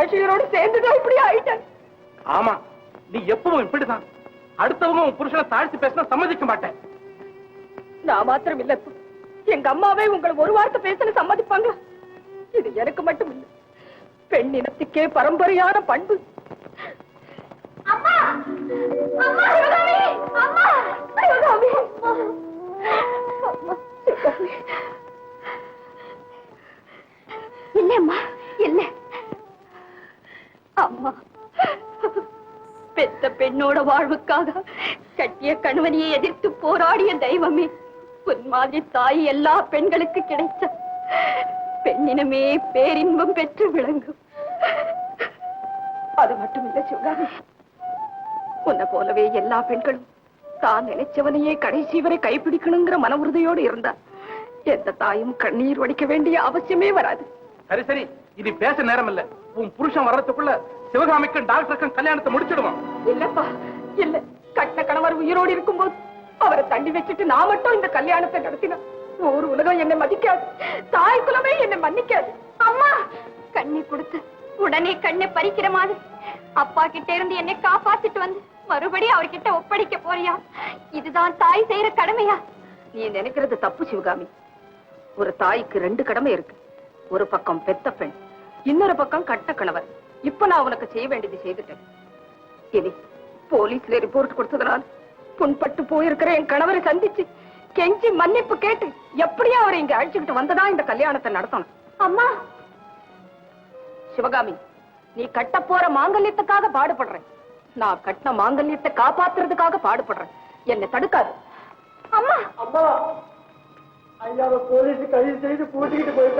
கேஷியரோடு சேர்ந்துதான் இப்படி ஆயிட்டேன். ஆமா, நீ எப்பவும் இப்படிதான். அடுத்தவங்க உன் புருஷனை தாழ்த்தி பேசினா சம்மதிக்க மாட்டேன். நான் மாத்திரம் இல்ல, எங்க அம்மாவே உங்களை ஒரு வார்த்தை பேசல சம்மதிப்பாங்க. இது எனக்கு மட்டும் இல்லை, பெண் இனத்துக்கே பரம்பரையான பண்பு. இல்லம்மா இல்ல. அம்மா பெத்த பெண்ணோட வாழ்வுக்காக கட்டிய கணவனையை எதிர்த்து போராடிய தெய்வமே, உன் மாதிரி தாய் எல்லா பெண்களுக்கு கிடைச்ச பெண்ணினமே பேரின்பம் பெற்று விளங்கும். அது மட்டும் இல்ல சிவகாமி, உன்னை போலவே எல்லா பெண்களும் தான் நினைச்சவனையே கடைசி வரை கைப்பிடிக்கணுங்கிற மன உறுதியோடு இருந்தா எந்த தாயும் கண்ணீர் வடிக்க வேண்டிய அவசியமே வராது. சரி சரி, இது பேச நேரம் இல்ல. உன் புருஷன் வர்றதுக்குள்ள சிவகாமிக்கும் டாக்டருக்கும் கல்யாணத்தை முடிச்சிடுவான். இல்லப்பா இல்ல, கட்ட கணவர் உயிரோடு இருக்கும்போது அவரை தள்ளி வச்சுட்டு நான் மட்டும் இந்த கல்யாணத்தை நடத்தினேன். ஒரு உலகம் என்னை மதிக்காது, தாய் குலமே என்னை மன்னிக்காது. அம்மா கண்ணை கொடுத்து உடனே கண்ணை பறிக்கிற மாதிரி அப்பா கிட்ட இருந்து என்னை காப்பாத்திட்டு வந்து மறுபடியும் அவர்கிட்ட ஒப்படைக்க போறியா? இதுதான் தாய் செய்யற கடமையா? நீ நினைக்கிறது தப்பு சிவகாமி. ஒரு தாய்க்கு 2 கடமை இருக்கு. ஒரு பக்கம் பெத்த பெண், இன்னொரு பக்கம் கட்ட கணவர். இப்ப நான் உனக்கு செய்ய வேண்டியது செய்துட்டேன். இனி போலீஸ்ல ரிப்போர்ட் கொடுத்ததுனால புண்பட்டு போயிருக்கிற என் கணவரை சந்திச்சு கெஞ்சி மன்னிப்பு கேட்டு எப்படியா அவரை இங்க அழைச்சுக்கிட்டு வந்ததா இந்த கல்யாணத்தை நடத்தணும். அம்மா சிவகாமி, நீ கட்ட போற மாங்கல்யத்துக்காக பாடுபடுறேன், நான் கட்டின மாங்கல்யத்தை காப்பாத்துறதுக்காக பாடுபடுறேன். என்னை தடுக்காது. அம்மா அம்மா, ஐயாவை போலீஸ் கைது செய்து கூட்டிக்கிட்டு போய்